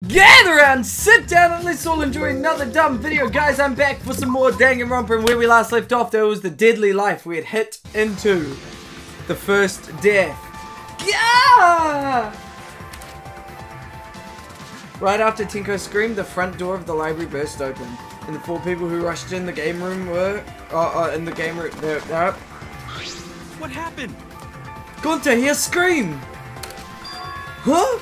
Gather around, sit down, and let's all enjoy another dumb video. Guys, I'm back for some more Danganronpa, and where we last left off, there was the deadly life we had hit into. The first death. Yeah! Right after Tinko screamed, the front door of the library burst open, and the four people who rushed in the game room were... in the game room... What happened? Gunter, hear scream! Huh?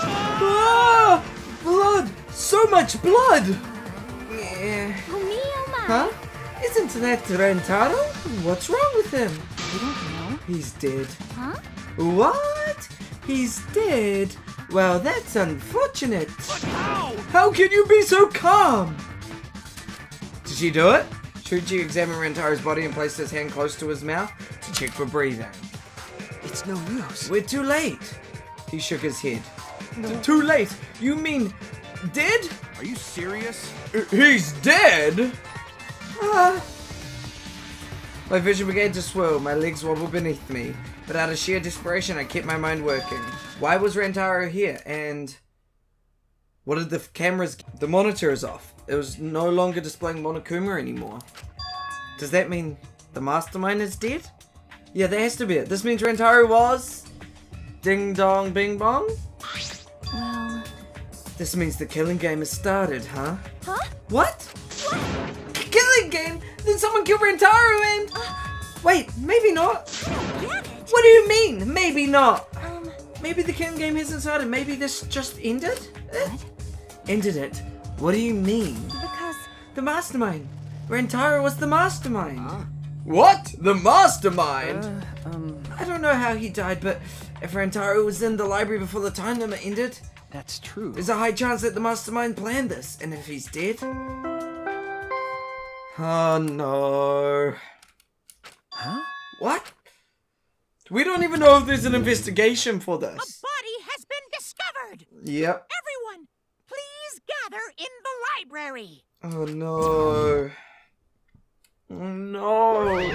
Ah! Blood! So much blood! Yeah. Huh? Isn't that Rantaro? What's wrong with him? We don't know. He's dead. Huh? What? He's dead? Well, that's unfortunate. But how? How can you be so calm? Did she do it? Shuichi examined Rantaro's body and placed his hand close to his mouth to check for breathing. It's no use. We're too late. He shook his head. Too late? You mean dead? Are you serious? He's dead? My vision began to swirl, my legs wobbled beneath me, but out of sheer desperation I kept my mind working. Why was Rantaro here, and what did the cameras... The monitor is off. It was no longer displaying Monokuma anymore. Does that mean the mastermind is dead? Yeah, that has to be it. This means Rantaro was... Ding dong bing bong? Well... This means the killing game has started, huh? Huh? What? Killing game? Did someone kill Rantaro and... Wait, maybe not. Get it? What do you mean, maybe not? Maybe the killing game hasn't started. Maybe this just ended? What? Ended it? What do you mean? Because... The mastermind. Rantaro was the mastermind. Huh? What? The mastermind? I don't know how he died, but if Rantaro was in the library before the time limit ended, That's true. there's a high chance that the mastermind planned this. And if he's dead... Oh no. Huh? What? We don't even know if there's an investigation for A this. body has been discovered! Yep. Everyone, please gather in the library! Oh no. Oh no.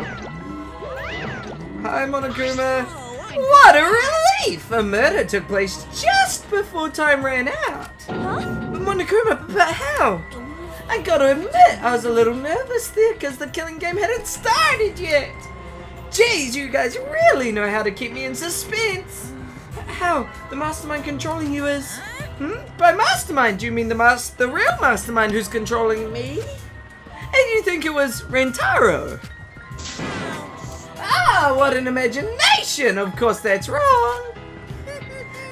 Hi Monokuma. What a relief! A murder took place just before time ran out. Huh? But Monokuma, but how? I gotta admit, I was a little nervous there because the killing game hadn't started yet. Jeez, you guys really know how to keep me in suspense. How? The mastermind controlling you is... By mastermind, do you mean the real mastermind who's controlling me? And you think it was Rantaro? Ah, what an imagination! Of course that's wrong.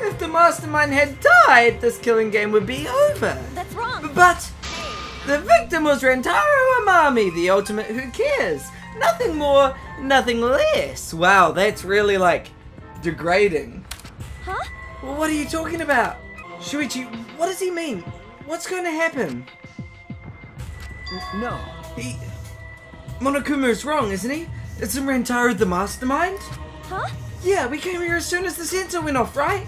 If the mastermind had died, this killing game would be over. That's wrong. But the victim was Rantaro Amami, the ultimate who cares. Nothing more, nothing less. Wow, that's really like degrading. Huh? Well, what are you talking about? Shuichi, what does he mean? What's going to happen? No. Monokuma is wrong, isn't he? Isn't Rantaro the mastermind? Huh? Yeah, we came here as soon as the sensor went off, right?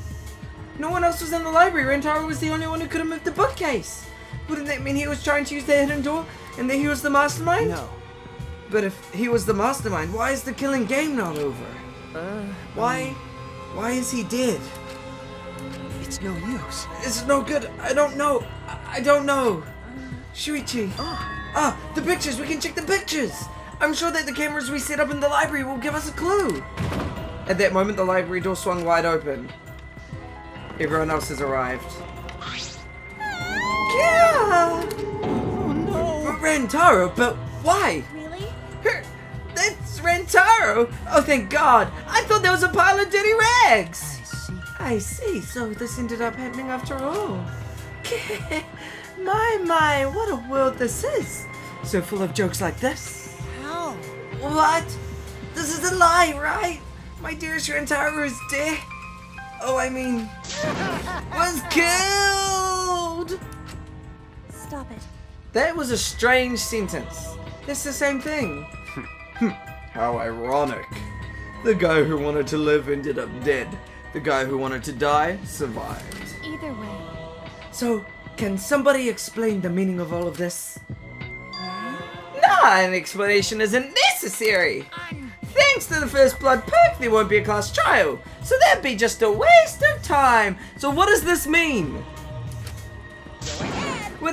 No one else was in the library. Rantaro was the only one who could have moved the bookcase. Wouldn't that mean he was trying to use the hidden door and that he was the mastermind? No. But if he was the mastermind, why is the killing game not over? Why is he dead? It's no use. It's no good. I don't know. I don't know. Shuichi. The pictures. We can check the pictures. I'm sure that the cameras we set up in the library will give us a clue. At that moment, the library door swung wide open. Everyone else has arrived. Yeah. Oh no. Rantaro, but why? Really? That's Rantaro! Oh, thank God! I thought there was a pile of dirty rags! I see. So this ended up happening after all. My, what a world this is! So full of jokes like this. How? What? This is a lie, right? My dearest Rantaro is dead. Oh, I mean... was killed! Stop it. That was a strange sentence. That's the same thing. How ironic. The guy who wanted to live ended up dead. The guy who wanted to die survived. Either way. So, can somebody explain the meaning of all of this? Nah, an explanation isn't necessary. Thanks to the first blood perk, there won't be a class trial. So that'd be just a waste of time. So what does this mean?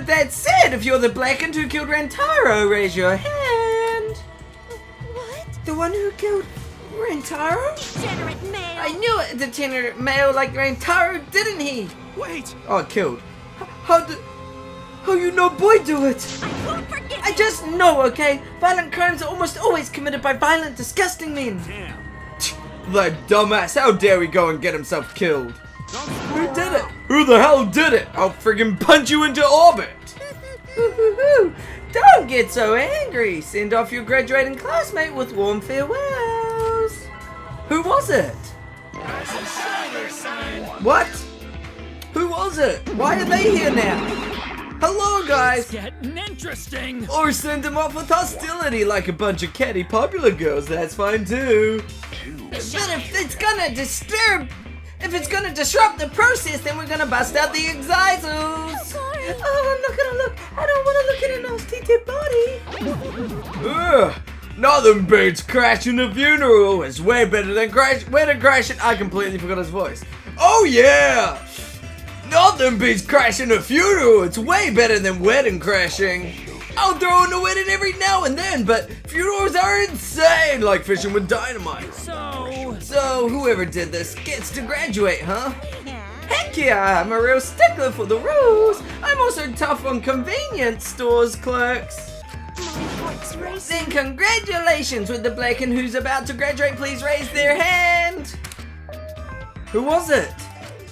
With that said, if you're the blackened who killed Rantaro, raise your hand. What? The one who killed Rantaro? Degenerate male. I knew it, degenerate male like Rantaro, didn't he? Wait! Oh, killed. How you know boy do it? I won't forget. I just know, okay? Violent crimes are almost always committed by violent, disgusting men. Damn. That dumbass, how dare he go and get himself killed? Who did it? Who the hell did it? I'll friggin' punch you into orbit. Don't get so angry. Send off your graduating classmate with warm farewells. Who was it? What? Who was it? Why are they here now? Hello, guys. Getting interesting. Or send them off with hostility like a bunch of catty popular girls. That's fine too. But if it's gonna disrupt the process, then we're gonna bust out the excisors. Sorry. Oh, I'm not gonna look. I don't want to look at a nasty dead body. Ugh. Nothing beats crashing a funeral. It's way better than crashing. I completely forgot his voice. Oh yeah. Nothing beats crashing a funeral. It's way better than wedding crashing. I'll throw in a wedding every now and then, but funerals are insane, like fishing with dynamite. So whoever did this gets to graduate, huh? Heck yeah, I'm a real stickler for the rules. I'm also tough on convenience stores clerks. My heart's racing. Then congratulations with the blackened who's about to graduate. Please raise their hand. Who was it?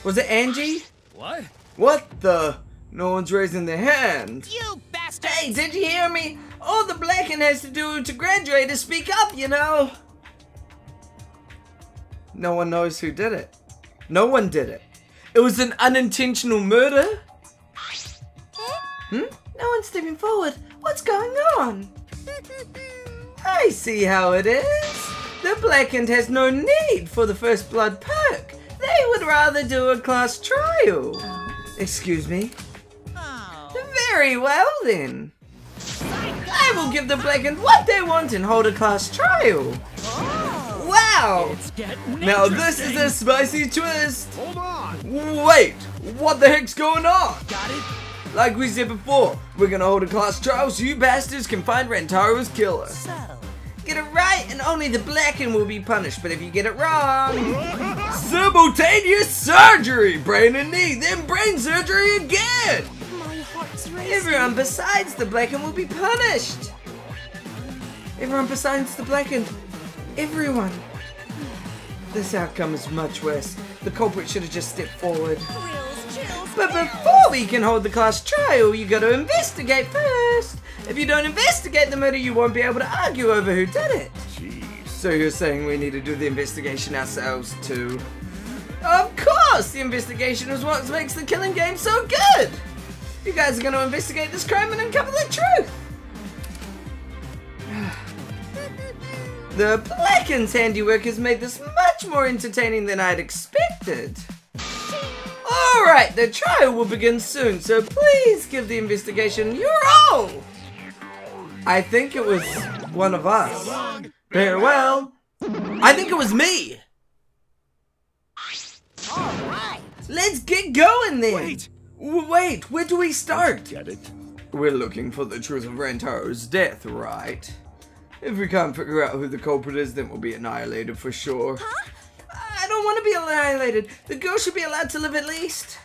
Was it Angie? What? What the? No one's raising their hand. You bastard. Hey, did you hear me? All the blackened has to do to graduate is speak up, you know. No one knows who did it. No one did it. It was an unintentional murder. No one's stepping forward. What's going on? I see how it is. The blackened has no need for the first blood perk. They would rather do a class trial. Excuse me? Oh. Very well then. I will give the blackened what they want and hold a class trial. Wow! It's getting Now this is a spicy twist. Hold on. Wait, what the heck's going on? Got it? Like we said before, we're gonna hold a class trial so you bastards can find Rantaro's killer. So. Get it right and only the blackened will be punished, but if you get it wrong... Simultaneous surgery! Brain and knee, then brain surgery again! My heart's racing. Everyone besides the blackened will be punished! Everyone besides the blackened. Everyone. This outcome is much worse. The culprit should have just stepped forward. Thrills, chills. But before we can hold the class trial, you gotta investigate first. If you don't investigate the murder, you won't be able to argue over who did it. Jeez. So you're saying we need to do the investigation ourselves too? Of course! The investigation is what makes the killing game so good! You guys are gonna investigate this crime and uncover the truth! The blackened's handiwork has made this much more entertaining than I'd expected. Alright, the trial will begin soon, so please give the investigation your all! I think it was one of us. Farewell. I think it was me. Alright. Let's get going then. Wait. Wait, where do we start? Get it? We're looking for the truth of Rantaro's death, right? If we can't figure out who the culprit is, then we'll be annihilated for sure. Huh? I don't want to be annihilated. The girl should be allowed to live at least.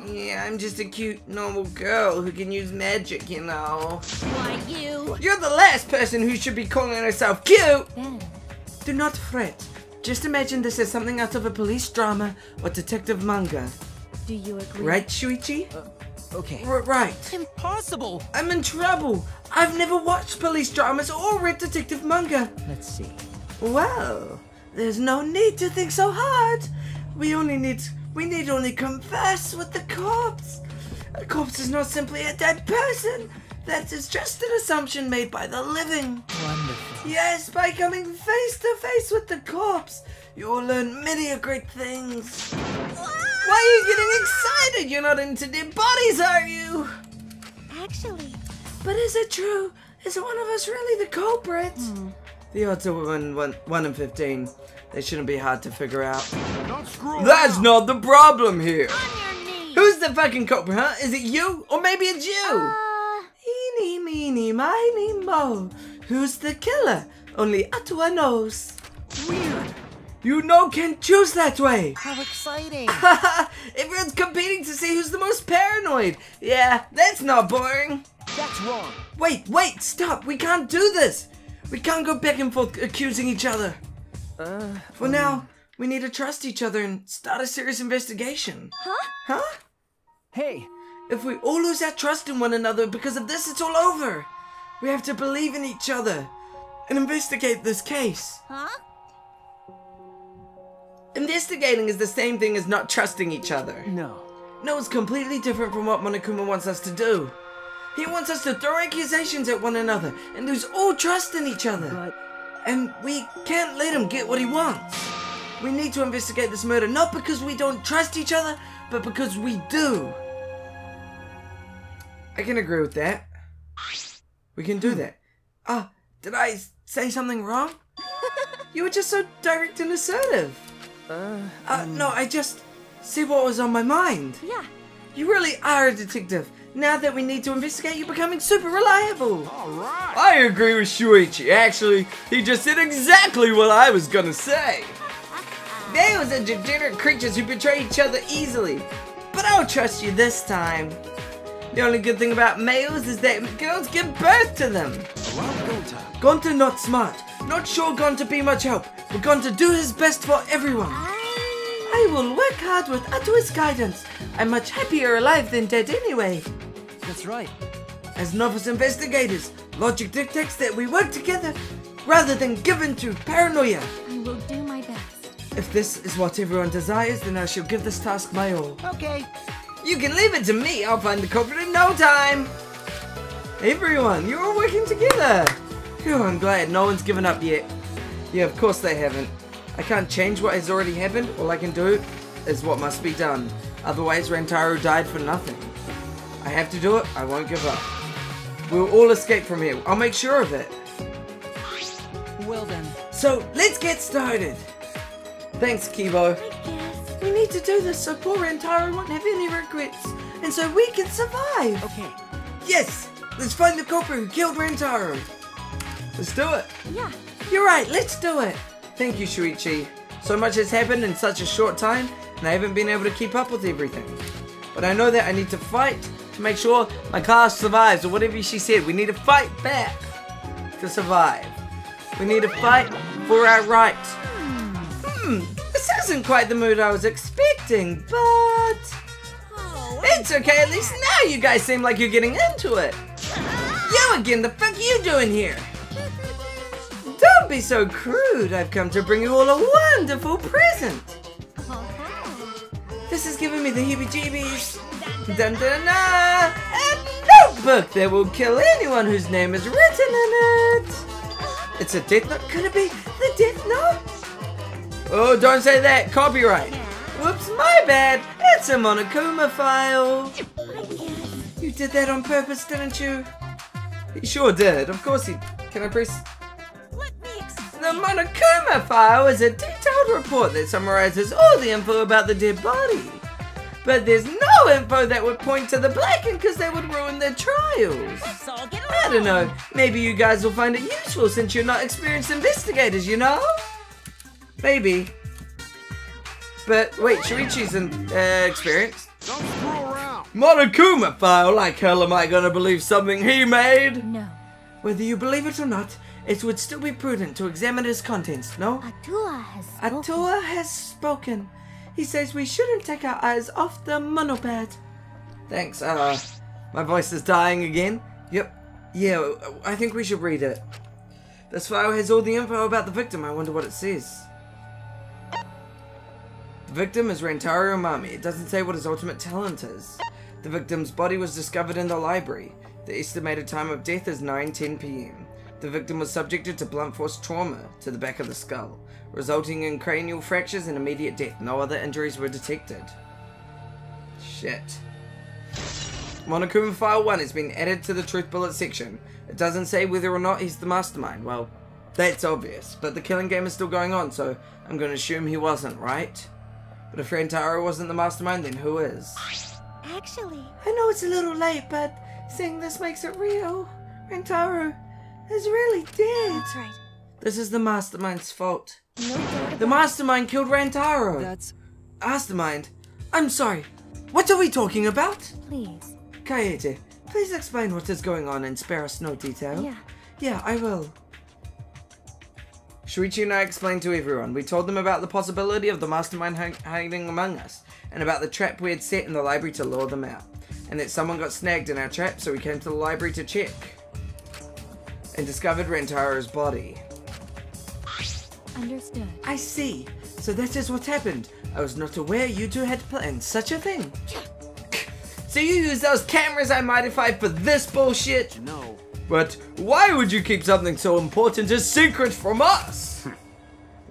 Yeah, I'm just a cute, normal girl who can use magic, you know. Why you? You're the last person who should be calling herself cute! Ben, Do not fret. Just imagine this as something out of a police drama or detective manga. do you agree? Right, Shuichi? Okay. Right. Impossible. I'm in trouble. I've never watched police dramas or read detective manga. Let's see. Well, there's no need to think so hard. We need only converse with the corpse. A corpse is not simply a dead person. That is just an assumption made by the living. Wonderful. Yes, by coming face to face with the corpse, you will learn many a great things. Why are you getting excited? You're not into dead bodies, are you? Actually, But is it true? Is one of us really the culprit? The odds are 1 in 15. They shouldn't be hard to figure out. Don't screw That's not the problem here. On your knees. Who's the fucking culprit, huh? Is it you? Or maybe it's you? Eeny, meeny, miny, mo. Who's the killer? Only Atua knows. Weird. You know can't choose that way. How exciting. Everyone's competing to see who's the most paranoid. Yeah, that's not boring. That's wrong. Wait, stop. We can't do this. We can't go back and forth accusing each other. For now, we need to trust each other and start a serious investigation. Huh? Hey. If we all lose our trust in one another because of this, it's all over. We have to believe in each other and investigate this case. Huh? Investigating is the same thing as not trusting each other. No. No, it's completely different from what Monokuma wants us to do. He wants us to throw accusations at one another and lose all trust in each other. But... And we can't let him get what he wants. We need to investigate this murder, not because we don't trust each other, but because we do. I can agree with that. We can do that. Did I say something wrong? You were just so direct and assertive. No, I just see what was on my mind. Yeah. You really are a detective. Now that we need to investigate, you're becoming super reliable. Alright. I agree with Shuichi. Actually, he just said exactly what I was gonna say. Males are degenerate creatures who betray each other easily. But I'll trust you this time. The only good thing about males is that girls give birth to them. Gonta not smart. Not sure Gonta be much help. But Gonta do his best for everyone. I will work hard with Atua's guidance. I'm much happier alive than dead anyway. That's right. As novice investigators, logic dictates that we work together rather than give in to paranoia. I will do my best. If this is what everyone desires, then I shall give this task my all. Okay. You can leave it to me. I'll find the culprit in no time. Everyone, you're all working together. Phew, I'm glad no one's given up yet. Yeah, of course they haven't. I can't change what has already happened. All I can do is what must be done. Otherwise, Rantaro died for nothing. I have to do it. I won't give up. We'll all escape from here. I'll make sure of it. Well then. So, let's get started. Thanks, Kibo. I guess. We need to do this so poor Rantaro won't have any regrets. And so we can survive. Okay. Yes! Let's find the culprit who killed Rantaro. Let's do it. Yeah. You're right, let's do it. Thank you, Shuichi. So much has happened in such a short time, and I haven't been able to keep up with everything. But I know that I need to fight to make sure my class survives, or whatever she said. We need to fight back to survive. We need to fight for our rights. This isn't quite the mood I was expecting, but... Oh, It's okay, at least now you guys seem like you're getting into it. You again, the fuck are you doing here? Don't be so crude. I've come to bring you all a wonderful present. This is giving me the heebie-jeebies. Dun dun dun! A notebook that will kill anyone whose name is written in it. It's a death note. Could it be the death note? Oh, don't say that. Copyright. Whoops, my bad. It's a Monokuma file. You did that on purpose, didn't you? He sure did. Of course he... Can I press... Let me explain. The Monokuma file is a detailed report that summarizes all the info about the dead body. But there's no info that would point to the Blacken because that would ruin their trials. Let's all get I don't know. Maybe you guys will find it useful since you're not experienced investigators, you know? Maybe. But wait, Shuichi's experienced. Don't screw around. Monokuma file? Like hell am I gonna believe something he made? No. Whether you believe it or not, it would still be prudent to examine its contents, no? Atua has spoken. Atua has spoken. He says we shouldn't take our eyes off the monopad. Thanks, my voice is dying again. Yep. Yeah, I think we should read it. This file has all the info about the victim. I wonder what it says. The victim is Rantaro Umami. It doesn't say what his ultimate talent is. The victim's body was discovered in the library. The estimated time of death is 9:10 p.m. The victim was subjected to blunt force trauma to the back of the skull, resulting in cranial fractures and immediate death. No other injuries were detected. Shit. Monokuma File 1 has been added to the Truth Bullet section. It doesn't say whether or not he's the mastermind. Well, that's obvious, but the killing game is still going on, so I'm going to assume he wasn't, right? But if Rantaro wasn't the mastermind, then who is? Actually, I know it's a little late, but seeing this makes it real. Rantaro is really dead. that's right. This is the Mastermind's fault. No doubt The about Mastermind killed Rantaro. That's... Mastermind? I'm sorry. What are we talking about? it. Please. Kaede, please explain what is going on and spare us no detail. Yeah. Yeah, I will. Shuichi and I explained to everyone. We told them about the possibility of the Mastermind hiding among us, and about the trap we had set in the library to lure them out, and that someone got snagged in our trap, so we came to the library to check, and discovered Rantaro's body. Understood. I see. So that is what happened. I was not aware you two had planned such a thing. So you used those cameras I modified for this bullshit? No. But why would you keep something so important a secret from us?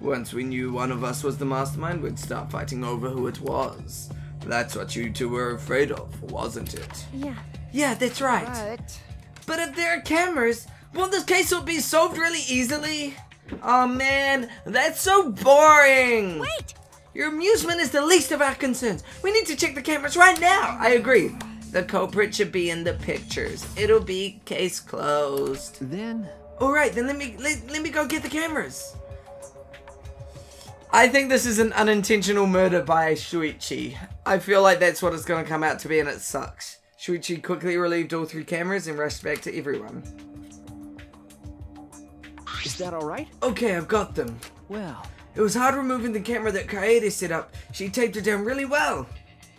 Once we knew one of us was the Mastermind, we'd start fighting over who it was. That's what you two were afraid of, wasn't it? Yeah. Yeah, that's right. But... But if there are cameras, won't this case will be solved really easily? Oh man, that's so boring! Wait! Your amusement is the least of our concerns. We need to check the cameras right now. I agree. The culprit should be in the pictures. It'll be case closed. Then... Alright, then let me go get the cameras. I think this is an unintentional murder by Shuichi. I feel like that's what it's gonna come out to be, and it sucks. Shuichi quickly relieved all 3 cameras and rushed back to everyone. Is that alright? Okay, I've got them. Well... It was hard removing the camera that Kaede set up. She taped it down really well.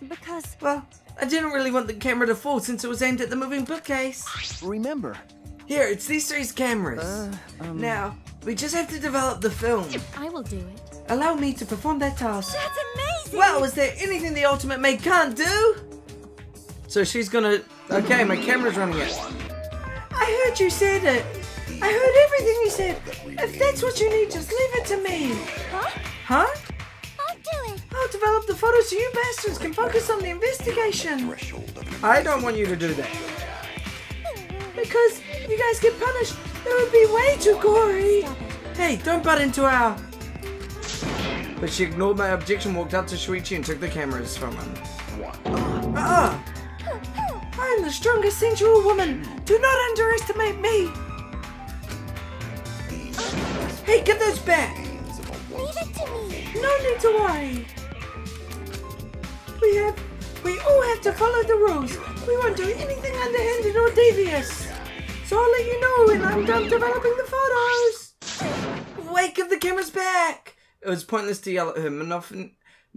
Because... Well, I didn't really want the camera to fall since it was aimed at the moving bookcase. Remember... Here, it's these 3 cameras. Now, we just have to develop the film. I will do it. Allow me to perform that task. That's amazing! Well, is there anything the Ultimate Maid can't do? So she's gonna... Okay, my camera's running it. I heard you said it. I heard everything you said. If that's what you need, just leave it to me. Huh? Huh? I'll do it. I'll develop the photos so you bastards can focus on the investigation. I don't want you to do that. Because if you guys get punished, it would be way too gory. Stop it. Hey, don't butt into our... But she ignored my objection, walked up to Shuichi and took the cameras from him. I'm the strongest sensual woman. Do not underestimate me. Hey, get those back. Leave it to me. No need to worry. We all have to follow the rules. We won't do anything underhanded or devious. So I'll let you know when I'm done developing the photos. Wait, give the cameras back. It was pointless to yell at her.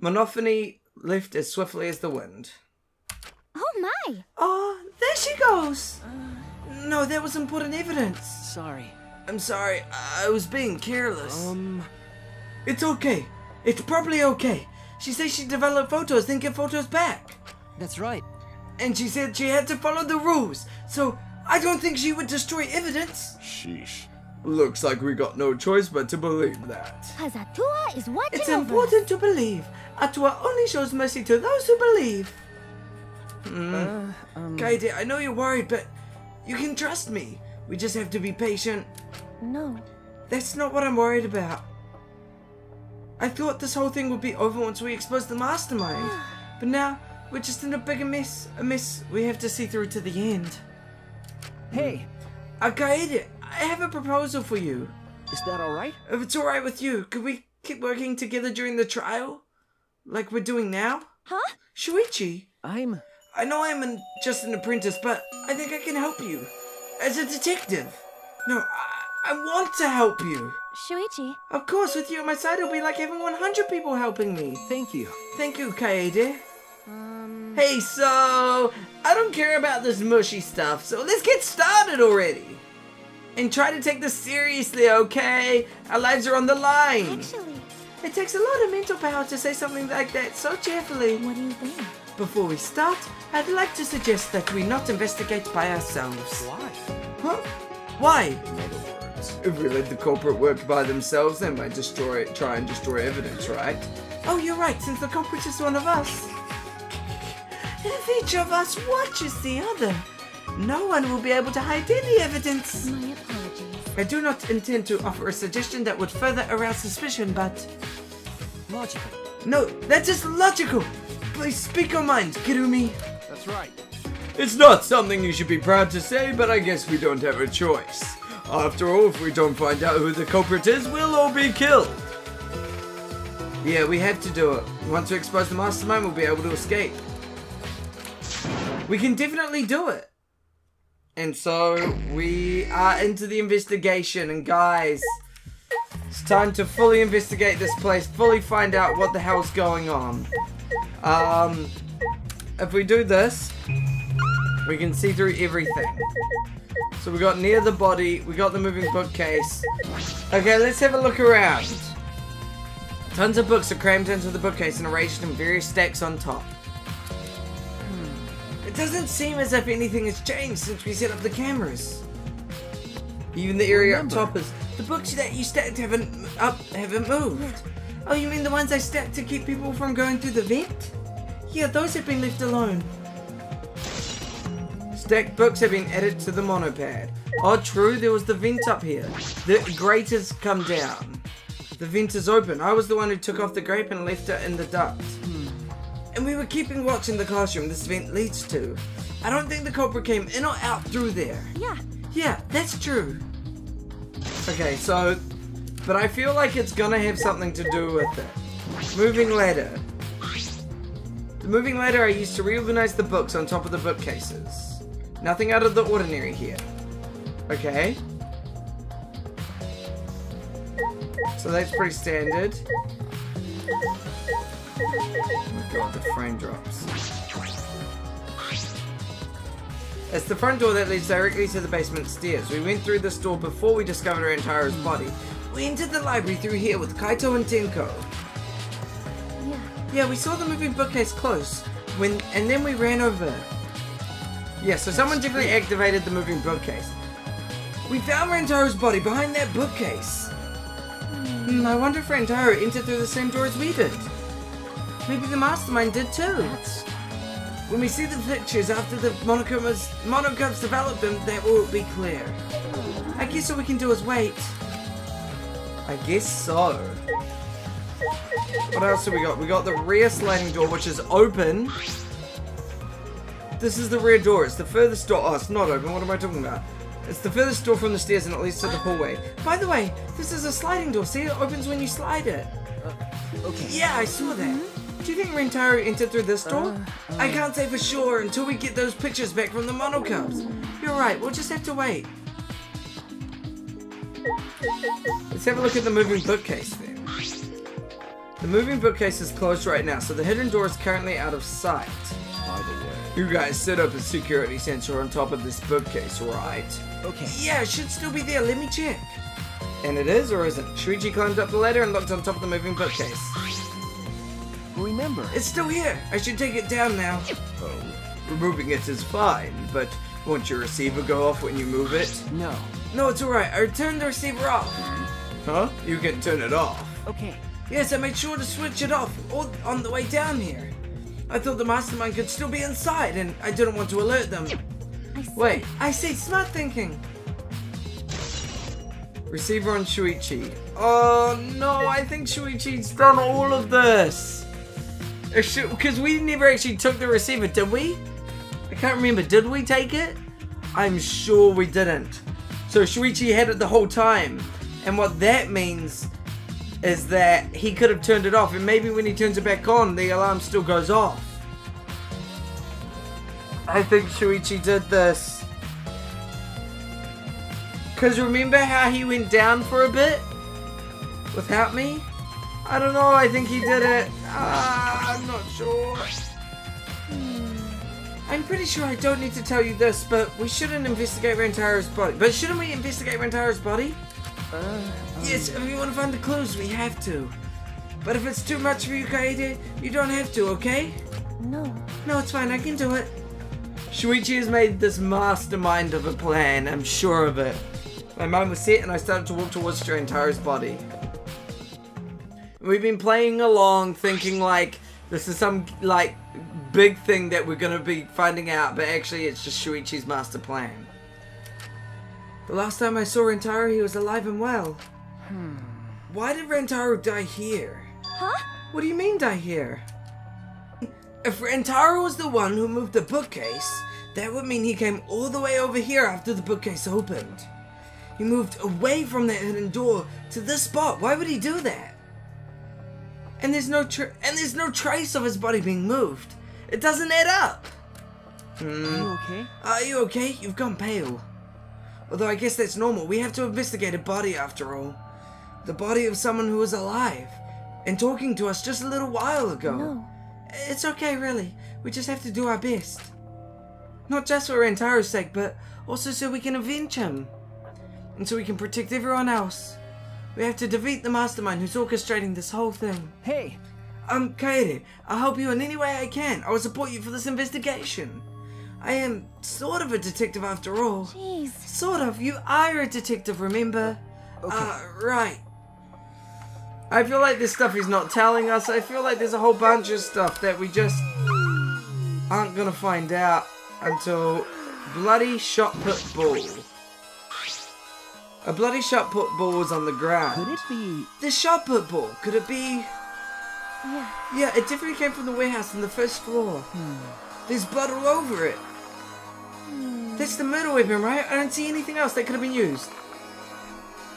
Monophony left as swiftly as the wind. Oh my. Oh, there she goes. No, that was important evidence. Sorry. I'm sorry, I was being careless. It's okay. It's probably okay. She said she developed photos, then get photos back. That's right. And she said she had to follow the rules, so I don't think she would destroy evidence. Sheesh. Looks like we got no choice but to believe that. Cause Atua is watching It's over important to believe. Atua only shows mercy to those who believe. Kaede, I know you're worried, but you can trust me. We just have to be patient. us. No. That's not what I'm worried about. I thought this whole thing would be over once we exposed the Mastermind. But now, we're just in a bigger mess. A mess we have to see through to the end. Hey, Kaede, I have a proposal for you. is that alright? If it's alright with you, could we keep working together during the trial? Like we're doing now? Huh? Shuichi, I know just an apprentice, but I think I can help you. As a detective. No, I want to help you. Shuichi. Of course, with you at my side, it'll be like having 100 people helping me. Thank you. Thank you, Kaede. Hey, so I don't care about this mushy stuff, so let's get started already. And try to take this seriously, okay? Our lives are on the line. Actually, It takes a lot of mental power to say something like that so cheerfully. what do you think? Before we start, I'd like to suggest that we not investigate by ourselves. Why? Huh? Why? In other words, If we let the culprit work by themselves, they might try and destroy evidence, right? Oh, you're right, since the culprit is one of us. If each of us watches the other, no one will be able to hide any evidence. My apologies. I do not intend to offer a suggestion that would further arouse suspicion, but... Logical. No, that is logical! Please speak your mind, Kirumi. that's That's right. It's not something you should be proud to say, but I guess we don't have a choice. After all, if we don't find out who the culprit is, we'll all be killed. Yeah, we have to do it. Once we expose the mastermind, we'll be able to escape. We can definitely do it. And so, we are into the investigation, and guys, it's time to fully investigate this place, fully find out what the hell's going on. If we do this, we can see through everything. So we got near the body, we got the moving bookcase. Okay, let's have a look around. Tons of books are crammed into the bookcase and arranged in various stacks on top. It doesn't seem as if anything has changed since we set up the cameras. Even the area up top is... The books that you stacked haven't moved. Oh, you mean the ones I stacked to keep people from going through the vent? Yeah, those have been left alone. Stacked books have been added to the monopad. Oh, true, there was the vent up here. The grate has come down. The vent is open. I was the one who took off the grape and left it in the duct. And we were keeping watch in the classroom this vent leads to. I don't think the culprit came in or out through there. Yeah. Yeah, that's true. Okay, so... But I feel like it's gonna have something to do with it. Moving ladder. The moving ladder I used to reorganize the books on top of the bookcases. Nothing out of the ordinary here. Okay. So that's pretty standard. Oh my god, the frame drops. It's the front door that leads directly to the basement stairs. We went through this door before we discovered Rantaro's body. We entered the library through here with Kaito and Tenko. Yeah. Yeah, we saw the moving bookcase close, and then we ran over. Yeah, so someone definitely activated the moving bookcase. We found Rantaro's body behind that bookcase. I wonder if Rantaro entered through the same door as we did. Maybe the mastermind did too. When we see the pictures after the monocubs develop them, that will be clear. I guess all we can do is wait. I guess so. What else have we got? We got the rear sliding door, which is open. This is the rear door. It's the furthest door. Oh, it's not open. What am I talking about? It's the furthest door from the stairs and it leads to the hallway. By the way, this is a sliding door. See, it opens when you slide it. Okay. Yeah, I saw that. Do you think Rantaro entered through this door? I can't say for sure until we get those pictures back from the monocubs. You're right. We'll just have to wait. Let's have a look at the moving bookcase then. The moving bookcase is closed right now, so the hidden door is currently out of sight. By the way. You guys set up a security sensor on top of this bookcase, right? Okay. Yeah, it should still be there. Let me check. And it is or isn't? Shuichi climbed up the ladder and looked on top of the moving bookcase. Remember. It's still here. I should take it down now. Oh, removing it is fine, but won't your receiver go off when you move it? No. No, it's alright. I turned the receiver off. Huh? You can turn it off. Okay. Yes, I made sure to switch it off on the way down here. I thought the mastermind could still be inside, and I didn't want to alert them. Wait, I see. Smart thinking. Receiver on Shuichi. Oh no, I think Shuichi's done all of this. Because we never actually took the receiver, did we? I can't remember. Did we take it? I'm sure we didn't. So Shuichi had it the whole time. And what that means is that he could have turned it off. And maybe when he turns it back on, the alarm still goes off. I think Shuichi did this. Because remember how he went down for a bit? Without me? I don't know, I think he did it. I'm not sure. I'm pretty sure I don't need to tell you this, but we shouldn't investigate Rantaro's body. But shouldn't we investigate Rantaro's body? Yes, if we want to find the clues, we have to. But if it's too much for you, Kaede, you don't have to, okay? No. No, it's fine, I can do it. Shuichi has made this mastermind of a plan, I'm sure of it. My mind was set and I started to walk towards Rantaro's body. We've been playing along thinking like this is some like big thing that we're gonna be finding out, but actually it's just Shuichi's master plan. The last time I saw Rantaro, he was alive and well. Why did Rantaro die here? Huh? What do you mean die here? If Rantaro was the one who moved the bookcase, that would mean he came all the way over here after the bookcase opened. He moved away from that hidden door to this spot. Why would he do that? And there's no trace of his body being moved. It doesn't add up. Are you okay? Are you okay? You've gone pale. Although I guess that's normal. We have to investigate a body after all. The body of someone who was alive and talking to us just a little while ago. No. It's okay, really. We just have to do our best. Not just for Rantaro's sake, but also so we can avenge him. And so we can protect everyone else. We have to defeat the mastermind who's orchestrating this whole thing. Hey! Kaede, I'll help you in any way I can. I will support you for this investigation. I am sort of a detective after all. Jeez. Sort of. You are a detective, remember? Okay. Right. I feel like there's stuff he's not telling us. I feel like there's a whole bunch of stuff that we just aren't gonna find out until bloody shot put ball. A bloody shot put ball was on the ground. Could it be... The shot put ball. Could it be... Yeah. Yeah, it definitely came from the warehouse on the first floor. There's blood all over it. That's the murder weapon, right? I don't see anything else that could have been used.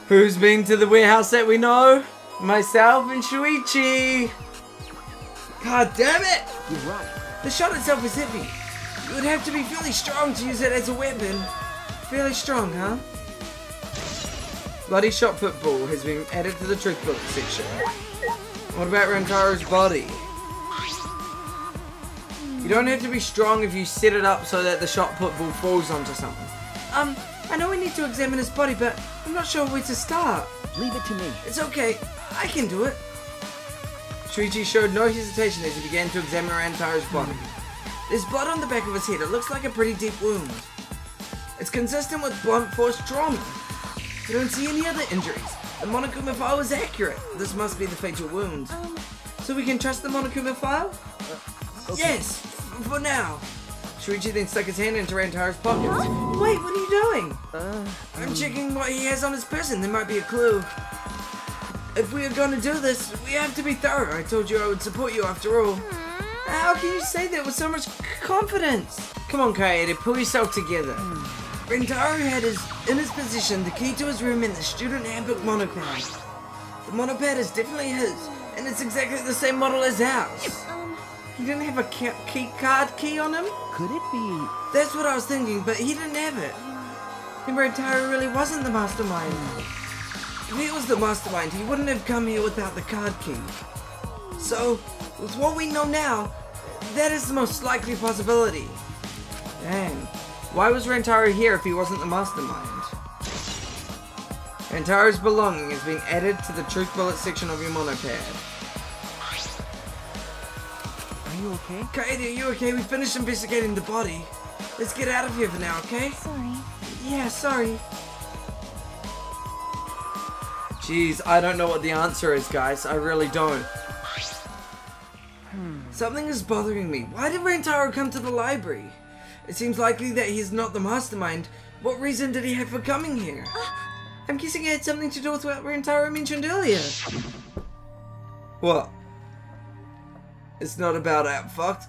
Who's been to the warehouse that we know? Myself and Shuichi. God damn it! You're right. The shot itself is heavy. You would have to be fairly strong to use it as a weapon. Fairly strong, huh? Bloody shot put ball has been added to the truth book section. What about Rantaro's body? You don't have to be strong if you set it up so that the shot put ball falls onto something. I know we need to examine his body, but I'm not sure where to start. Leave it to me. It's okay, I can do it. Shuichi showed no hesitation as he began to examine Rantaro's body. There's blood on the back of his head. It looks like a pretty deep wound. It's consistent with blunt force trauma. I don't see any other injuries. The Monokuma file is accurate. This must be the fatal wound. So we can trust the Monokuma file? Okay. Yes, for now. Shuichi then stuck his hand into Rantaro's pocket. Wait, what are you doing? I'm checking what he has on his person. There might be a clue. If we are going to do this, we have to be thorough. I told you I would support you after all. How can you say that with so much confidence? Come on, Kaede, pull yourself together. Rantaro had in his possession the key to his room and the student handbook monopad. The monopad is definitely his, and it's exactly the same model as ours. He didn't have a key on him? Could it be... That's what I was thinking, but he didn't have it. Then Rantaro really wasn't the mastermind. If he was the mastermind, he wouldn't have come here without the card key. So, with what we know now, that is the most likely possibility. Dang. Why was Rantaro here if he wasn't the mastermind? Rantaro's belonging is being added to the truth bullet section of your monopad. Are you okay? Kaede, are you okay? We finished investigating the body. Let's get out of here for now, okay? Sorry. Yeah, sorry. Jeez, I don't know what the answer is, guys. I really don't. Something is bothering me. Why did Rantaro come to the library? It seems likely that he's not the mastermind. What reason did he have for coming here? I'm guessing it had something to do with what Rantaro mentioned earlier. What? It's not about outfox.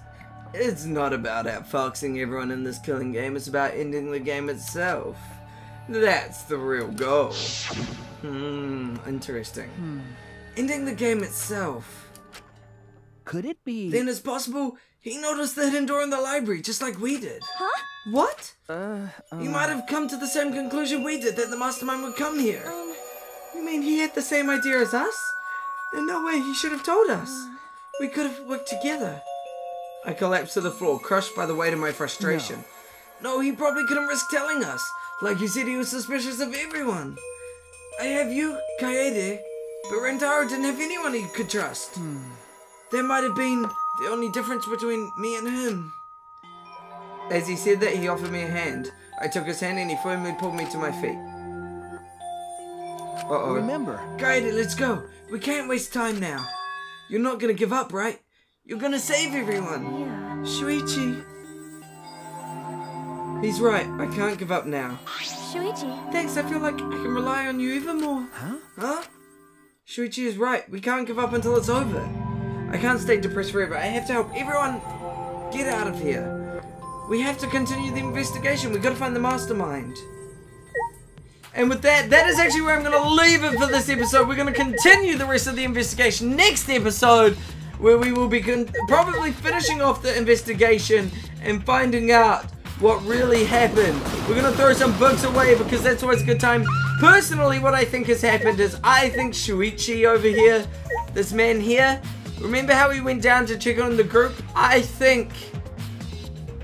It's not about outfoxing everyone in this killing game. It's about ending the game itself. That's the real goal. Interesting. Ending the game itself. Could it be... Then it's possible he noticed the hidden door in the library just like we did. Huh? What? He might have come to the same conclusion we did, that the mastermind would come here. You mean he had the same idea as us? Then no way he should have told us. We could have worked together. I collapsed to the floor, crushed by the weight of my frustration. No, he probably couldn't risk telling us. Like you said, he was suspicious of everyone. I have you, Kaede, but Rantaro didn't have anyone he could trust. That might have been the only difference between me and him. As he said that, he offered me a hand. I took his hand and he firmly pulled me to my feet. Uh-oh. Remember. Kaede, let's go. We can't waste time now. You're not gonna give up, right? You're gonna save everyone. Yeah. Shuichi. He's right. I can't give up now. Shuichi. Thanks, I feel like I can rely on you even more. Huh? Shuichi is right. We can't give up until it's over. I can't stay depressed forever. I have to help everyone Get out of here. We have to continue the investigation. We gotta find the mastermind. And with that, that is actually where I'm gonna leave it for this episode. We're gonna continue the rest of the investigation next episode, where we will be probably finishing off the investigation and finding out what really happened. We're gonna throw some books away because that's always a good time. Personally, what I think has happened is I think Shuichi over here, this man here, remember how he went down to check on the group? I think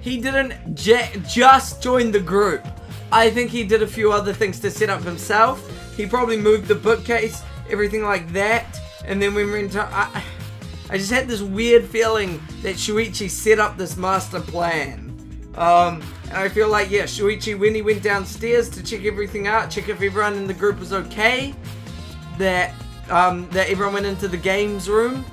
he didn't just join the group. I think he did a few other things to set up himself. He probably moved the bookcase, everything like that, and then when we went to... I just had this weird feeling that Shuichi set up this master plan. And I feel like, yeah, Shuichi, when he went downstairs to check everything out, check if everyone in the group was okay, that everyone went into the games room,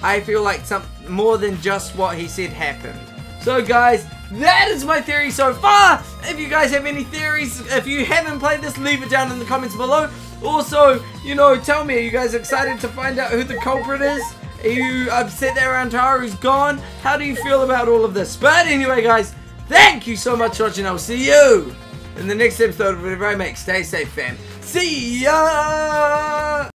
I feel like more than just what he said happened. So guys, that is my theory so far. If you guys have any theories, if you haven't played this, leave it down in the comments below. Also, you know, tell me, are you guys excited to find out who the culprit is? Are you upset that Rantaro's gone? How do you feel about all of this? But anyway, guys, thank you so much for watching. I'll see you in the next episode of whatever I make. Stay safe, fam. See ya!